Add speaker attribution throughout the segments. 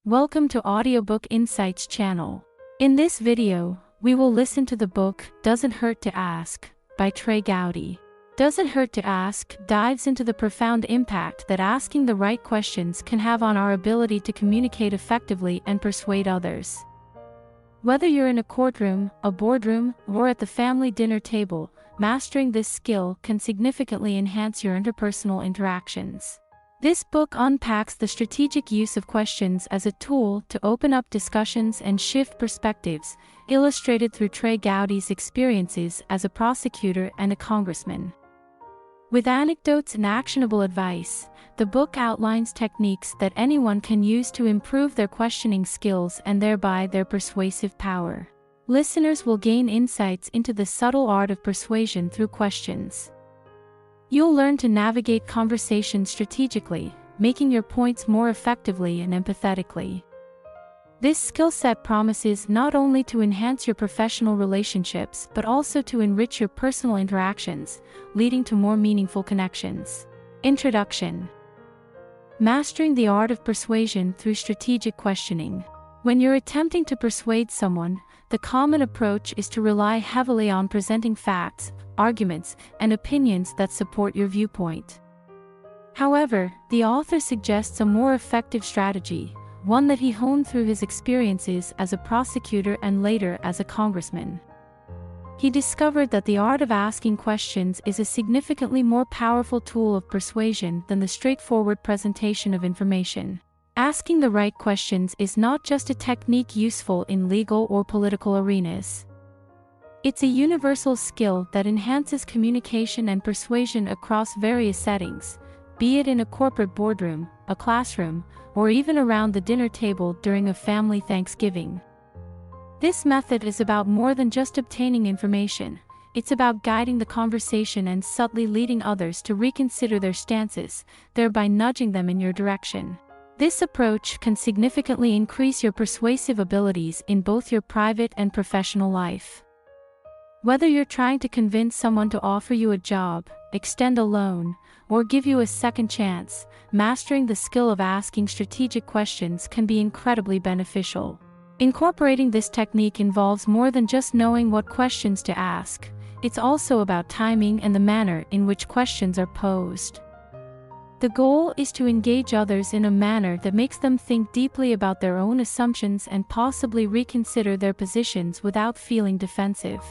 Speaker 1: Welcome to Audiobook Insights channel. In this video, we will listen to the book Doesn't Hurt to Ask by Trey Gowdy. Doesn't Hurt to Ask dives into the profound impact that asking the right questions can have on our ability to communicate effectively and persuade others. Whether you're in a courtroom, a boardroom, or at the family dinner table, mastering this skill can significantly enhance your interpersonal interactions. This book unpacks the strategic use of questions as a tool to open up discussions and shift perspectives, illustrated through Trey Gowdy's experiences as a prosecutor and a congressman. With anecdotes and actionable advice, the book outlines techniques that anyone can use to improve their questioning skills and thereby their persuasive power. Listeners will gain insights into the subtle art of persuasion through questions. You'll learn to navigate conversations strategically, making your points more effectively and empathetically. This skill set promises not only to enhance your professional relationships but also to enrich your personal interactions, leading to more meaningful connections. Introduction. Mastering the art of persuasion through strategic questioning. When you're attempting to persuade someone, the common approach is to rely heavily on presenting facts, arguments, and opinions that support your viewpoint. However, the author suggests a more effective strategy, one that he honed through his experiences as a prosecutor and later as a congressman. He discovered that the art of asking questions is a significantly more powerful tool of persuasion than the straightforward presentation of information. Asking the right questions is not just a technique useful in legal or political arenas. It's a universal skill that enhances communication and persuasion across various settings, be it in a corporate boardroom, a classroom, or even around the dinner table during a family Thanksgiving. This method is about more than just obtaining information. It's about guiding the conversation and subtly leading others to reconsider their stances, thereby nudging them in your direction. This approach can significantly increase your persuasive abilities in both your private and professional life. Whether you're trying to convince someone to offer you a job, extend a loan, or give you a second chance, mastering the skill of asking strategic questions can be incredibly beneficial. Incorporating this technique involves more than just knowing what questions to ask. It's also about timing and the manner in which questions are posed. The goal is to engage others in a manner that makes them think deeply about their own assumptions and possibly reconsider their positions without feeling defensive.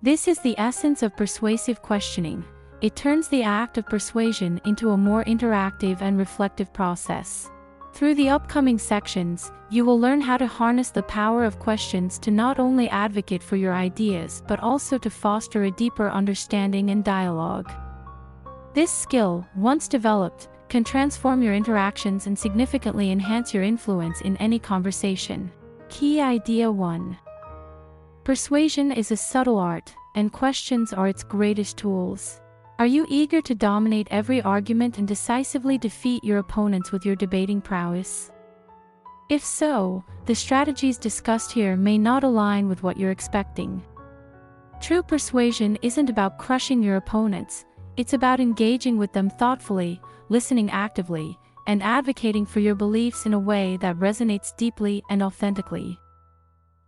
Speaker 1: This is the essence of persuasive questioning. It turns the act of persuasion into a more interactive and reflective process. Through the upcoming sections, you will learn how to harness the power of questions to not only advocate for your ideas but also to foster a deeper understanding and dialogue. This skill, once developed, can transform your interactions and significantly enhance your influence in any conversation. Key Idea 1. Persuasion is a subtle art, and questions are its greatest tools. Are you eager to dominate every argument and decisively defeat your opponents with your debating prowess? If so, the strategies discussed here may not align with what you're expecting. True persuasion isn't about crushing your opponents. It's about engaging with them thoughtfully, listening actively, and advocating for your beliefs in a way that resonates deeply and authentically.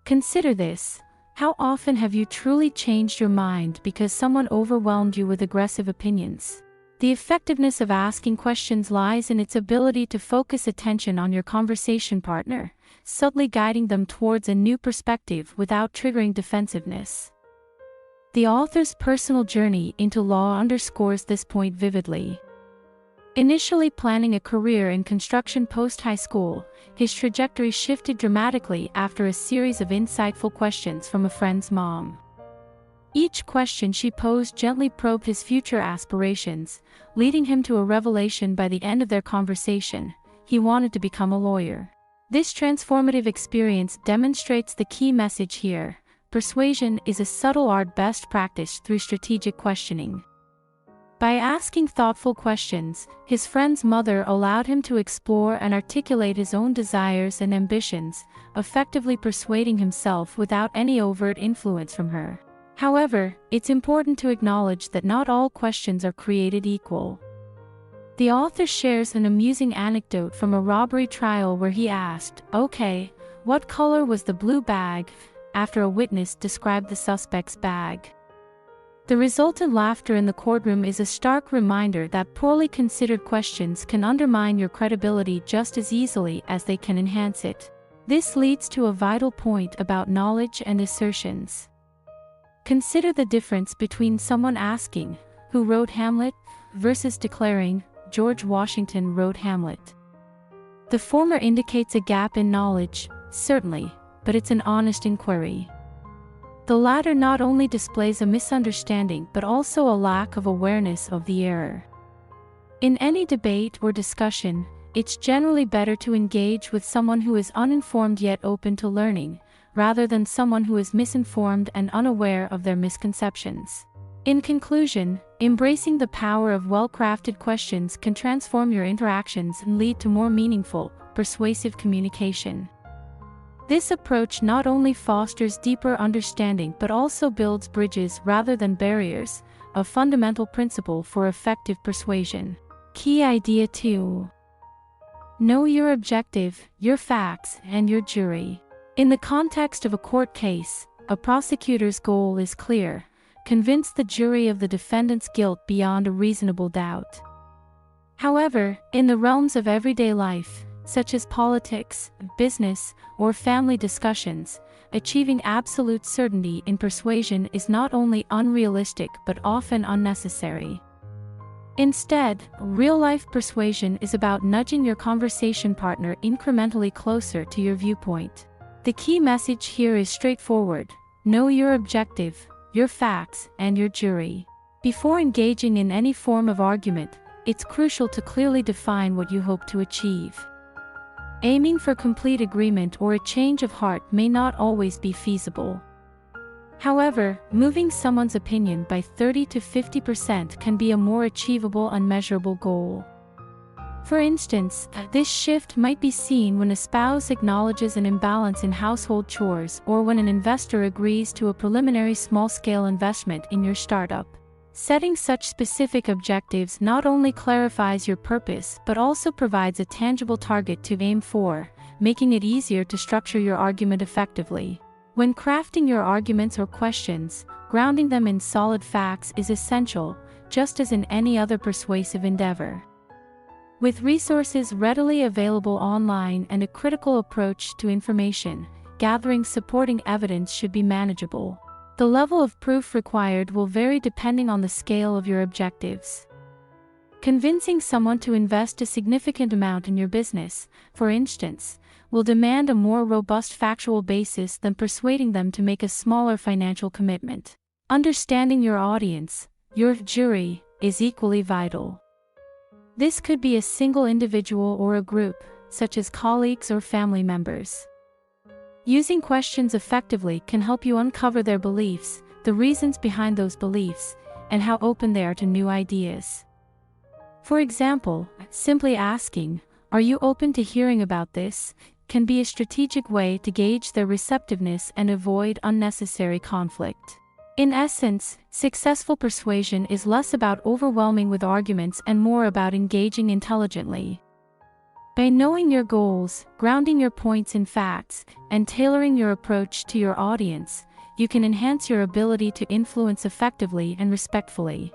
Speaker 1: Consider this. How often have you truly changed your mind because someone overwhelmed you with aggressive opinions? The effectiveness of asking questions lies in its ability to focus attention on your conversation partner, subtly guiding them towards a new perspective without triggering defensiveness. The author's personal journey into law underscores this point vividly. Initially planning a career in construction post-high school, his trajectory shifted dramatically after a series of insightful questions from a friend's mom. Each question she posed gently probed his future aspirations, leading him to a revelation by the end of their conversation: he wanted to become a lawyer. This transformative experience demonstrates the key message here. Persuasion is a subtle art best practiced through strategic questioning. By asking thoughtful questions, his friend's mother allowed him to explore and articulate his own desires and ambitions, effectively persuading himself without any overt influence from her. However, it's important to acknowledge that not all questions are created equal. The author shares an amusing anecdote from a robbery trial where he asked, "Okay, what color was the blue bag?" after a witness described the suspect's bag. The resultant laughter in the courtroom is a stark reminder that poorly considered questions can undermine your credibility just as easily as they can enhance it. This leads to a vital point about knowledge and assertions. Consider the difference between someone asking, "Who wrote Hamlet?" versus declaring, "George Washington wrote Hamlet." The former indicates a gap in knowledge, certainly, but it's an honest inquiry. The latter not only displays a misunderstanding but also a lack of awareness of the error. In any debate or discussion, it's generally better to engage with someone who is uninformed yet open to learning, rather than someone who is misinformed and unaware of their misconceptions. In conclusion, embracing the power of well-crafted questions can transform your interactions and lead to more meaningful, persuasive communication. This approach not only fosters deeper understanding but also builds bridges rather than barriers, a fundamental principle for effective persuasion. Key idea 2. Know your objective, your facts, and your jury. In the context of a court case, a prosecutor's goal is clear: convince the jury of the defendant's guilt beyond a reasonable doubt. However, in the realms of everyday life, such as politics, business, or family discussions, achieving absolute certainty in persuasion is not only unrealistic but often unnecessary. Instead, real-life persuasion is about nudging your conversation partner incrementally closer to your viewpoint. The key message here is straightforward: know your objective, your facts, and your jury. Before engaging in any form of argument, it's crucial to clearly define what you hope to achieve. Aiming for complete agreement or a change of heart may not always be feasible. However, moving someone's opinion by 30 to 50% can be a more achievable and measurable goal. For instance, this shift might be seen when a spouse acknowledges an imbalance in household chores or when an investor agrees to a preliminary small-scale investment in your startup. Setting such specific objectives not only clarifies your purpose but also provides a tangible target to aim for, making it easier to structure your argument effectively. When crafting your arguments or questions, grounding them in solid facts is essential, just as in any other persuasive endeavor. With resources readily available online and a critical approach to information, gathering supporting evidence should be manageable. The level of proof required will vary depending on the scale of your objectives. Convincing someone to invest a significant amount in your business, for instance, will demand a more robust factual basis than persuading them to make a smaller financial commitment. Understanding your audience, your jury, is equally vital. This could be a single individual or a group, such as colleagues or family members. Using questions effectively can help you uncover their beliefs, the reasons behind those beliefs, and how open they are to new ideas. For example, simply asking, "Are you open to hearing about this?" can be a strategic way to gauge their receptiveness and avoid unnecessary conflict. In essence, successful persuasion is less about overwhelming with arguments and more about engaging intelligently. By knowing your goals, grounding your points in facts, and tailoring your approach to your audience, you can enhance your ability to influence effectively and respectfully.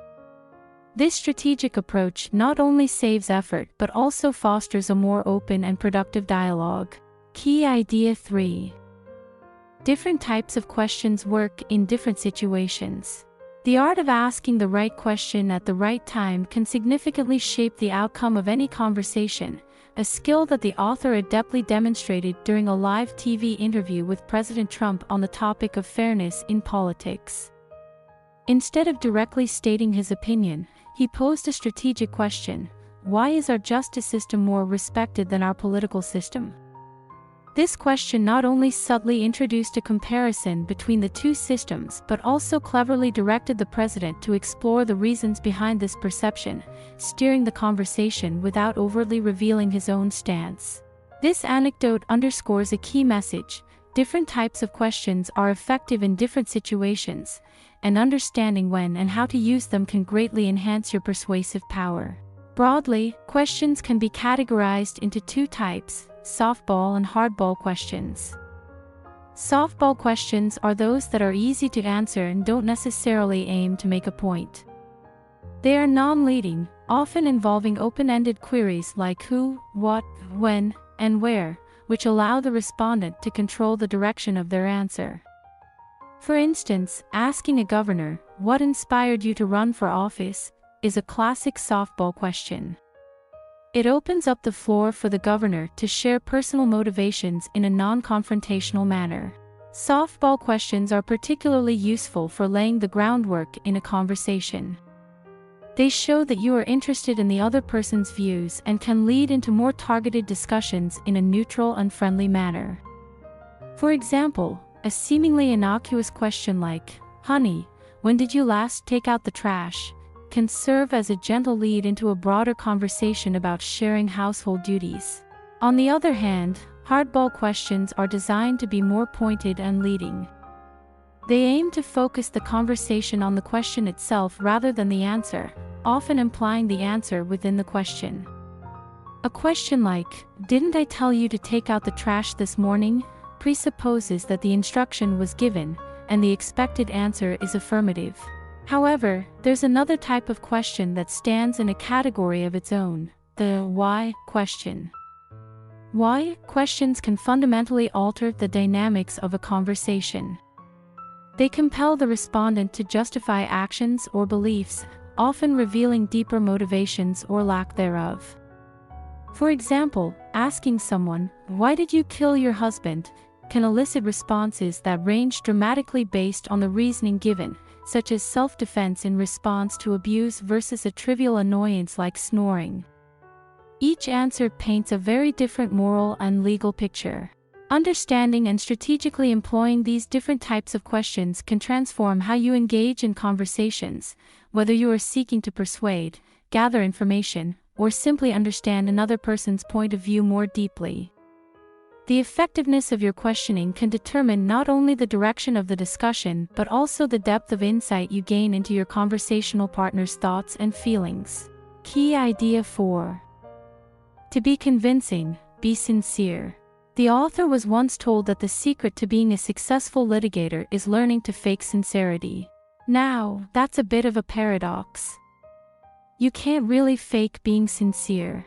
Speaker 1: This strategic approach not only saves effort but also fosters a more open and productive dialogue. Key idea 3. Different types of questions work in different situations. The art of asking the right question at the right time can significantly shape the outcome of any conversation, a skill that the author adeptly demonstrated during a live TV interview with President Trump on the topic of fairness in politics. Instead of directly stating his opinion, he posed a strategic question: why is our justice system more respected than our political system? This question not only subtly introduced a comparison between the two systems but also cleverly directed the president to explore the reasons behind this perception, steering the conversation without overtly revealing his own stance. This anecdote underscores a key message: different types of questions are effective in different situations, and understanding when and how to use them can greatly enhance your persuasive power. Broadly, questions can be categorized into two types: softball and hardball questions. Softball questions are those that are easy to answer and don't necessarily aim to make a point. They are non-leading, often involving open-ended queries like who, what, when, and where, which allow the respondent to control the direction of their answer. For instance, asking a governor, "What inspired you to run for office?" is a classic softball question. It opens up the floor for the governor to share personal motivations in a non-confrontational manner. Softball questions are particularly useful for laying the groundwork in a conversation. They show that you are interested in the other person's views and can lead into more targeted discussions in a neutral and friendly manner. For example, a seemingly innocuous question like, "Honey, when did you last take out the trash?" can serve as a gentle lead into a broader conversation about sharing household duties. On the other hand, hardball questions are designed to be more pointed and leading. They aim to focus the conversation on the question itself rather than the answer, often implying the answer within the question. A question like, "Didn't I tell you to take out the trash this morning?" presupposes that the instruction was given, and the expected answer is affirmative. However, there's another type of question that stands in a category of its own: the why question. Why questions can fundamentally alter the dynamics of a conversation. They compel the respondent to justify actions or beliefs, often revealing deeper motivations or lack thereof. For example, asking someone, "Why did you kill your husband?" can elicit responses that range dramatically based on the reasoning given, such as self-defense in response to abuse versus a trivial annoyance like snoring. Each answer paints a very different moral and legal picture. Understanding and strategically employing these different types of questions can transform how you engage in conversations, whether you are seeking to persuade, gather information, or simply understand another person's point of view more deeply. The effectiveness of your questioning can determine not only the direction of the discussion but also the depth of insight you gain into your conversational partner's thoughts and feelings. Key idea 4. To be convincing, be sincere. The author was once told that the secret to being a successful litigator is learning to fake sincerity. Now, that's a bit of a paradox. You can't really fake being sincere.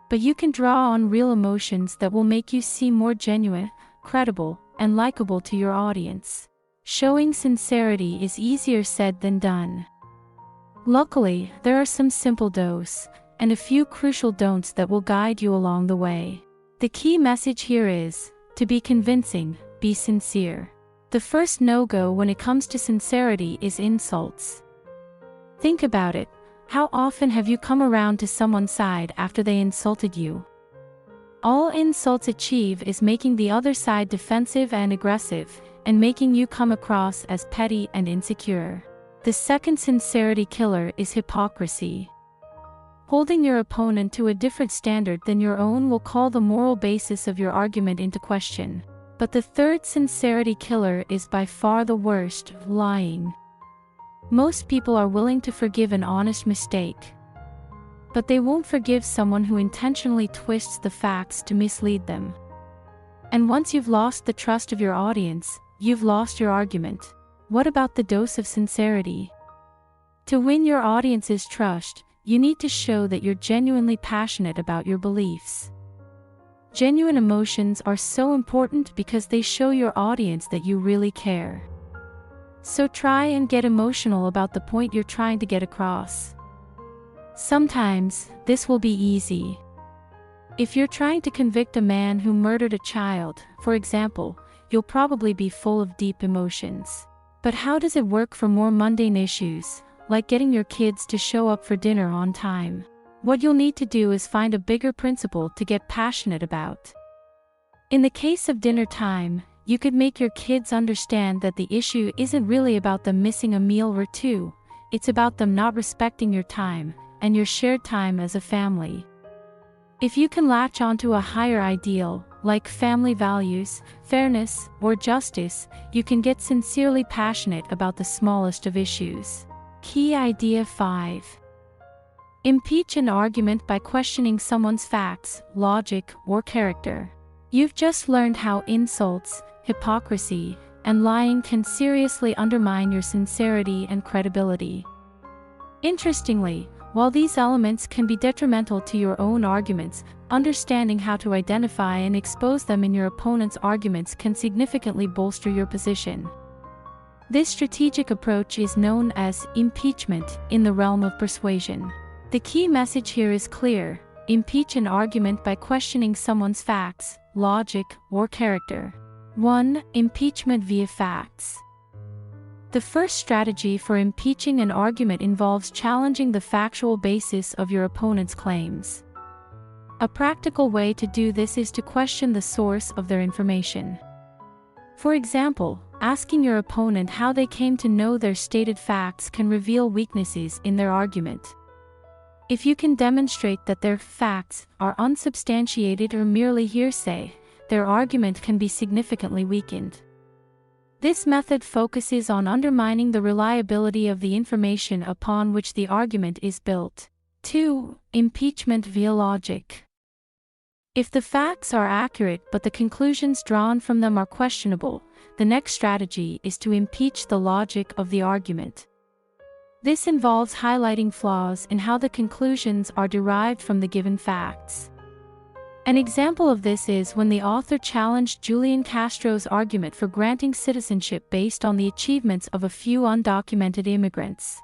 Speaker 1: But you can draw on real emotions that will make you seem more genuine, credible, and likable to your audience. Showing sincerity is easier said than done. Luckily, there are some simple do's, and a few crucial don'ts that will guide you along the way. The key message here is, to be convincing, be sincere. The first no-go when it comes to sincerity is insults. Think about it. How often have you come around to someone's side after they insulted you? All insults achieve is making the other side defensive and aggressive, and making you come across as petty and insecure. The second sincerity killer is hypocrisy. Holding your opponent to a different standard than your own will call the moral basis of your argument into question. But the third sincerity killer is by far the worst: lying. Most people are willing to forgive an honest mistake, but they won't forgive someone who intentionally twists the facts to mislead them. And once you've lost the trust of your audience, you've lost your argument. What about the dose of sincerity? To win your audience's trust, you need to show that you're genuinely passionate about your beliefs. Genuine emotions are so important because they show your audience that you really care. So try and get emotional about the point you're trying to get across. Sometimes, this will be easy. If you're trying to convict a man who murdered a child, for example, you'll probably be full of deep emotions. But how does it work for more mundane issues, like getting your kids to show up for dinner on time? What you'll need to do is find a bigger principle to get passionate about. In the case of dinner time, you could make your kids understand that the issue isn't really about them missing a meal or two, it's about them not respecting your time, and your shared time as a family. If you can latch onto a higher ideal, like family values, fairness, or justice, you can get sincerely passionate about the smallest of issues. Key idea 5. Impeach an argument by questioning someone's facts, logic, or character. You've just learned how insults, hypocrisy, and lying can seriously undermine your sincerity and credibility. Interestingly, while these elements can be detrimental to your own arguments, understanding how to identify and expose them in your opponent's arguments can significantly bolster your position. This strategic approach is known as impeachment in the realm of persuasion. The key message here is clear: impeach an argument by questioning someone's facts, logic, or character. 1. Impeachment via facts. The first strategy for impeaching an argument involves challenging the factual basis of your opponent's claims. A practical way to do this is to question the source of their information. For example, asking your opponent how they came to know their stated facts can reveal weaknesses in their argument. If you can demonstrate that their facts are unsubstantiated or merely hearsay, their argument can be significantly weakened. This method focuses on undermining the reliability of the information upon which the argument is built. 2. Impeachment via logic. If the facts are accurate but the conclusions drawn from them are questionable, the next strategy is to impeach the logic of the argument. This involves highlighting flaws in how the conclusions are derived from the given facts. An example of this is when the author challenged Julian Castro's argument for granting citizenship based on the achievements of a few undocumented immigrants.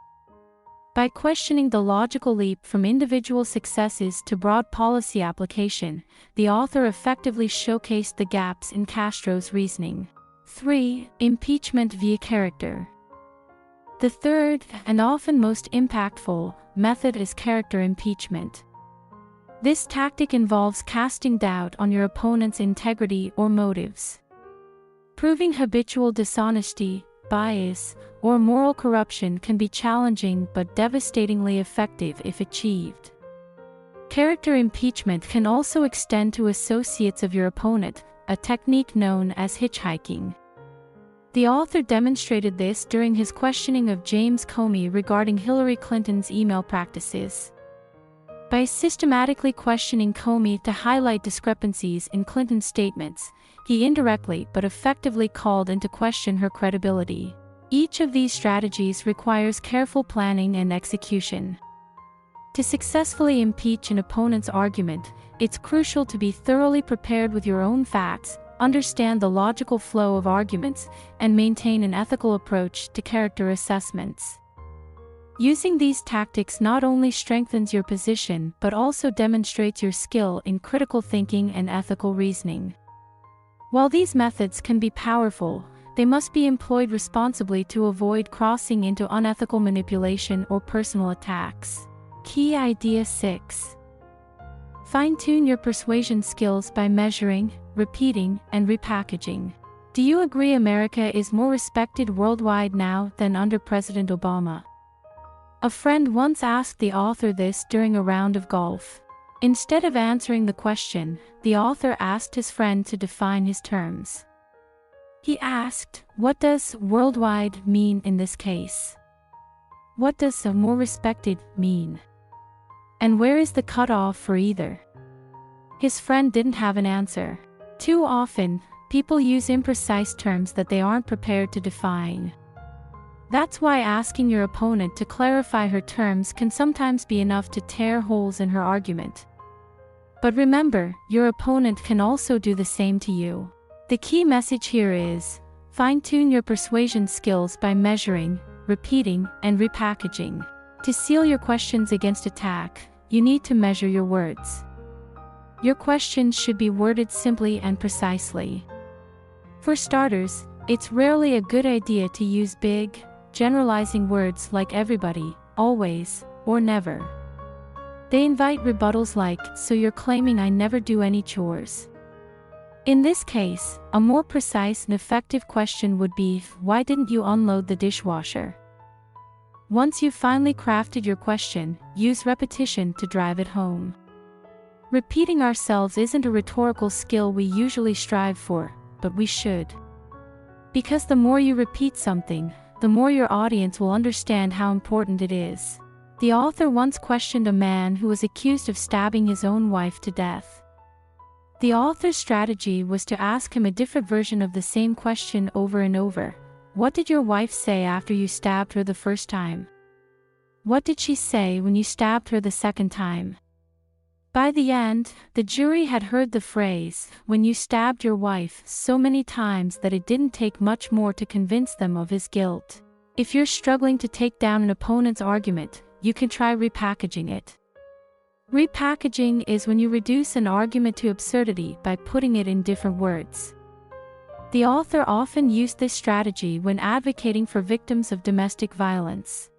Speaker 1: By questioning the logical leap from individual successes to broad policy application, the author effectively showcased the gaps in Castro's reasoning. 3. Impeachment via character. The third, and often most impactful, method is character impeachment. This tactic involves casting doubt on your opponent's integrity or motives. Proving habitual dishonesty, bias, or moral corruption can be challenging but devastatingly effective if achieved. Character impeachment can also extend to associates of your opponent, a technique known as hitchhiking. The author demonstrated this during his questioning of James Comey regarding Hillary Clinton's email practices. By systematically questioning Comey to highlight discrepancies in Clinton's statements, he indirectly but effectively called into question her credibility. Each of these strategies requires careful planning and execution. To successfully impeach an opponent's argument, it's crucial to be thoroughly prepared with your own facts, understand the logical flow of arguments, and maintain an ethical approach to character assessments. Using these tactics not only strengthens your position but also demonstrates your skill in critical thinking and ethical reasoning. While these methods can be powerful, they must be employed responsibly to avoid crossing into unethical manipulation or personal attacks. Key idea 6. Fine-tune your persuasion skills by measuring, repeating, and repackaging. Do you agree America is more respected worldwide now than under President Obama? A friend once asked the author this during a round of golf. Instead of answering the question, the author asked his friend to define his terms. He asked, "What does worldwide mean in this case? What does more respected mean? And where is the cutoff for either?" His friend didn't have an answer. Too often, people use imprecise terms that they aren't prepared to define. That's why asking your opponent to clarify her terms can sometimes be enough to tear holes in her argument. But remember, your opponent can also do the same to you. The key message here is, fine-tune your persuasion skills by measuring, repeating, and repackaging. To seal your questions against attack, you need to measure your words. Your questions should be worded simply and precisely. For starters, it's rarely a good idea to use big, generalizing words like everybody, always, or never. They invite rebuttals like, "So you're claiming I never do any chores?" In this case, a more precise and effective question would be, "Why didn't you unload the dishwasher?" Once you've finally crafted your question, use repetition to drive it home. Repeating ourselves isn't a rhetorical skill we usually strive for, but we should. Because the more you repeat something, the more your audience will understand how important it is. The author once questioned a man who was accused of stabbing his own wife to death. The author's strategy was to ask him a different version of the same question over and over. What did your wife say after you stabbed her the first time? What did she say when you stabbed her the second time? By the end, the jury had heard the phrase, "when you stabbed your wife," so many times that it didn't take much more to convince them of his guilt. If you're struggling to take down an opponent's argument, you can try repackaging it. Repackaging is when you reduce an argument to absurdity by putting it in different words. The author often used this strategy when advocating for victims of domestic violence.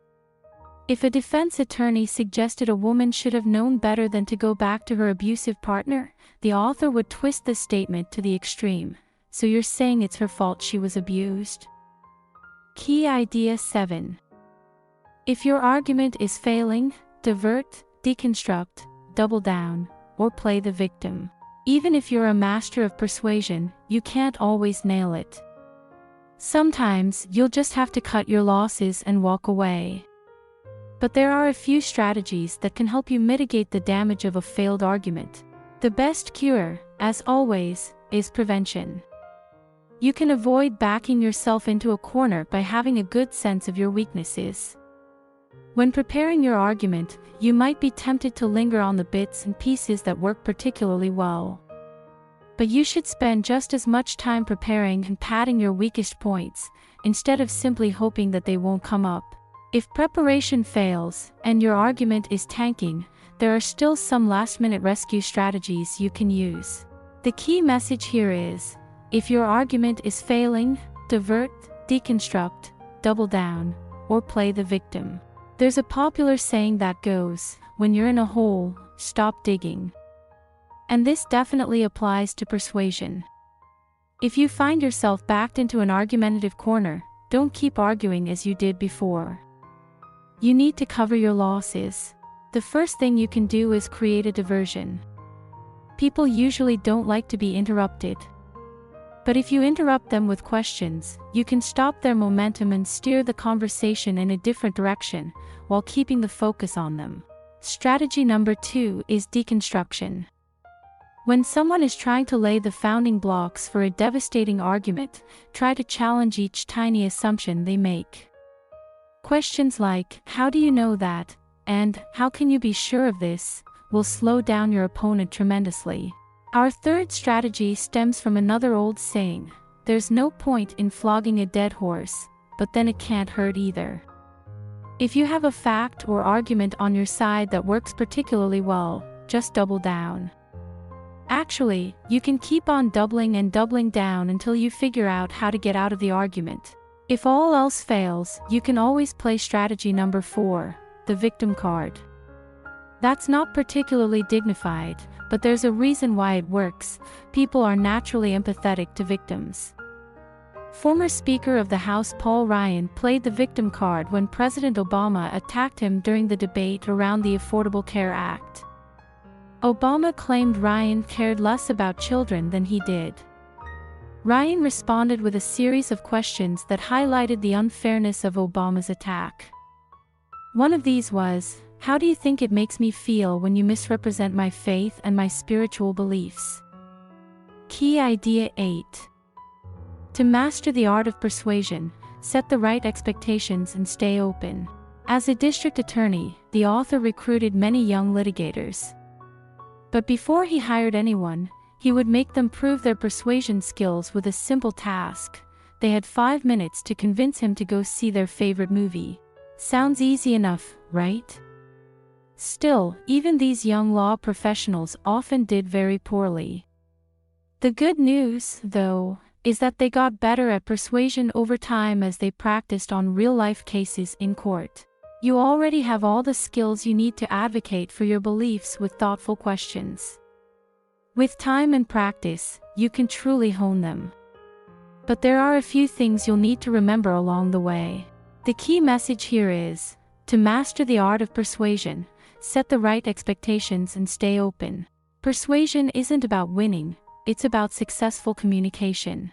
Speaker 1: If a defense attorney suggested a woman should have known better than to go back to her abusive partner, the author would twist the statement to the extreme. So you're saying it's her fault she was abused? Key idea 7. If your argument is failing, divert, deconstruct, double down, or play the victim. Even if you're a master of persuasion, you can't always nail it. Sometimes you'll just have to cut your losses and walk away. But there are a few strategies that can help you mitigate the damage of a failed argument. The best cure, as always, is prevention. You can avoid backing yourself into a corner by having a good sense of your weaknesses. When preparing your argument, you might be tempted to linger on the bits and pieces that work particularly well. But you should spend just as much time preparing and padding your weakest points, instead of simply hoping that they won't come up. If preparation fails, and your argument is tanking, there are still some last-minute rescue strategies you can use. The key message here is, if your argument is failing, divert, deconstruct, double down, or play the victim. There's a popular saying that goes, when you're in a hole, stop digging. And this definitely applies to persuasion. If you find yourself backed into an argumentative corner, don't keep arguing as you did before. You need to cover your losses. The first thing you can do is create a diversion. People usually don't like to be interrupted. But if you interrupt them with questions, you can stop their momentum and steer the conversation in a different direction, while keeping the focus on them. Strategy number 2 is deconstruction. When someone is trying to lay the founding blocks for a devastating argument, try to challenge each tiny assumption they make. Questions like, "How do you know that?" and "How can you be sure of this?" will slow down your opponent tremendously. Our third strategy stems from another old saying, "There's no point in flogging a dead horse, but then it can't hurt either." If you have a fact or argument on your side that works particularly well, just double down. Actually, you can keep on doubling and doubling down until you figure out how to get out of the argument. If all else fails, you can always play strategy number 4, the victim card. That's not particularly dignified, but there's a reason why it works. People are naturally empathetic to victims. Former Speaker of the House Paul Ryan played the victim card when President Obama attacked him during the debate around the Affordable Care Act. Obama claimed Ryan cared less about children than he did. Ryan responded with a series of questions that highlighted the unfairness of Obama's attack. One of these was, "How do you think it makes me feel when you misrepresent my faith and my spiritual beliefs?" Key idea 8. To master the art of persuasion, set the right expectations and stay open. As a district attorney, the author recruited many young litigators. But before he hired anyone, he would make them prove their persuasion skills with a simple task. They had 5 minutes to convince him to go see their favorite movie. Sounds easy enough, right? Still, even these young law professionals often did very poorly. The good news, though, is that they got better at persuasion over time as they practiced on real-life cases in court. You already have all the skills you need to advocate for your beliefs with thoughtful questions. With time and practice, you can truly hone them. But there are a few things you'll need to remember along the way. The key message here is, to master the art of persuasion, set the right expectations and stay open. Persuasion isn't about winning, it's about successful communication.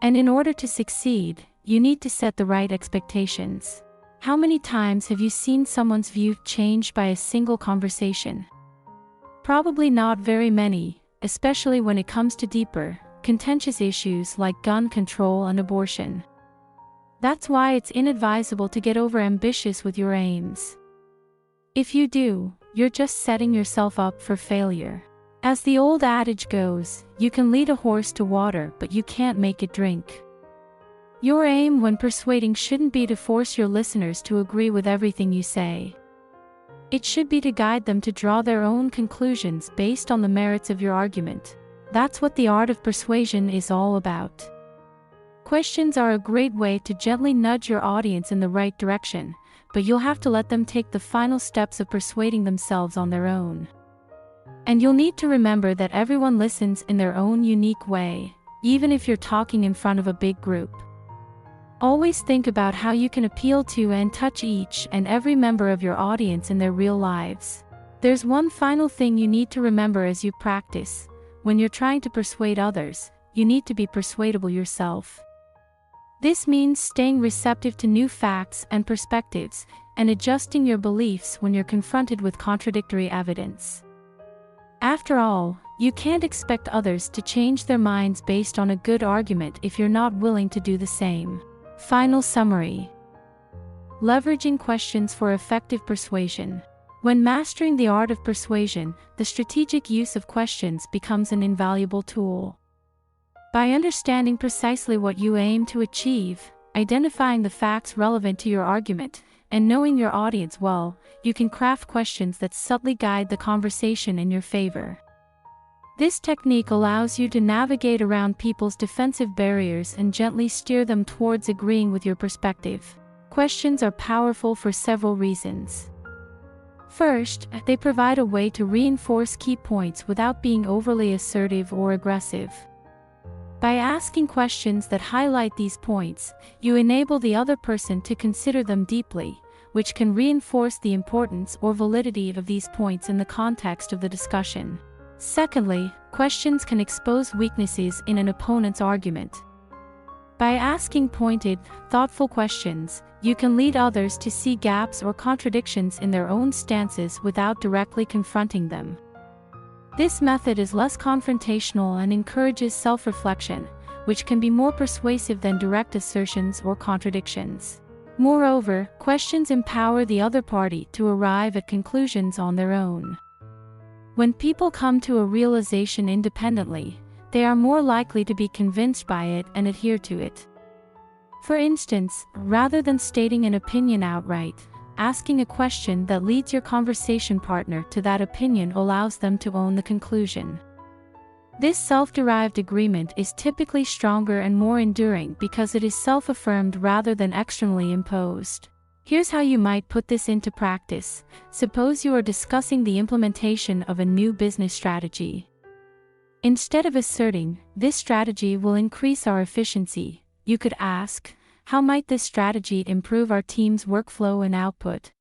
Speaker 1: And in order to succeed, you need to set the right expectations. How many times have you seen someone's view changed by a single conversation? Probably not very many, especially when it comes to deeper, contentious issues like gun control and abortion. That's why it's inadvisable to get overambitious with your aims. If you do, you're just setting yourself up for failure. As the old adage goes, you can lead a horse to water, but you can't make it drink. Your aim when persuading shouldn't be to force your listeners to agree with everything you say. It should be to guide them to draw their own conclusions based on the merits of your argument. That's what the art of persuasion is all about. Questions are a great way to gently nudge your audience in the right direction, but you'll have to let them take the final steps of persuading themselves on their own. And you'll need to remember that everyone listens in their own unique way, even if you're talking in front of a big group. Always think about how you can appeal to and touch each and every member of your audience in their real lives. There's one final thing you need to remember as you practice. When you're trying to persuade others, you need to be persuadable yourself. This means staying receptive to new facts and perspectives, and adjusting your beliefs when you're confronted with contradictory evidence. After all, you can't expect others to change their minds based on a good argument if you're not willing to do the same. Final summary. Leveraging questions for effective persuasion. When mastering the art of persuasion, the strategic use of questions becomes an invaluable tool. By understanding precisely what you aim to achieve, identifying the facts relevant to your argument, and knowing your audience well, you can craft questions that subtly guide the conversation in your favor. This technique allows you to navigate around people's defensive barriers and gently steer them towards agreeing with your perspective. Questions are powerful for several reasons. First, they provide a way to reinforce key points without being overly assertive or aggressive. By asking questions that highlight these points, you enable the other person to consider them deeply, which can reinforce the importance or validity of these points in the context of the discussion. Secondly, questions can expose weaknesses in an opponent's argument. By asking pointed, thoughtful questions, you can lead others to see gaps or contradictions in their own stances without directly confronting them. This method is less confrontational and encourages self-reflection, which can be more persuasive than direct assertions or contradictions. Moreover, questions empower the other party to arrive at conclusions on their own. When people come to a realization independently, they are more likely to be convinced by it and adhere to it. For instance, rather than stating an opinion outright, asking a question that leads your conversation partner to that opinion allows them to own the conclusion. This self-derived agreement is typically stronger and more enduring because it is self-affirmed rather than externally imposed. Here's how you might put this into practice. Suppose you are discussing the implementation of a new business strategy. Instead of asserting, "This strategy will increase our efficiency," you could ask, "How might this strategy improve our team's workflow and output?"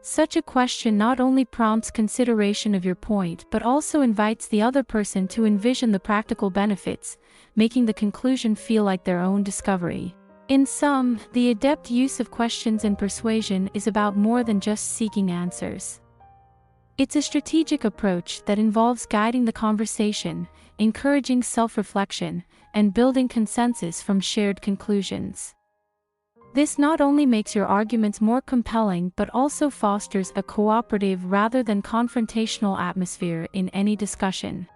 Speaker 1: Such a question not only prompts consideration of your point but also invites the other person to envision the practical benefits, making the conclusion feel like their own discovery. In sum, the adept use of questions in persuasion is about more than just seeking answers. It's a strategic approach that involves guiding the conversation, encouraging self-reflection, and building consensus from shared conclusions. This not only makes your arguments more compelling but also fosters a cooperative rather than confrontational atmosphere in any discussion.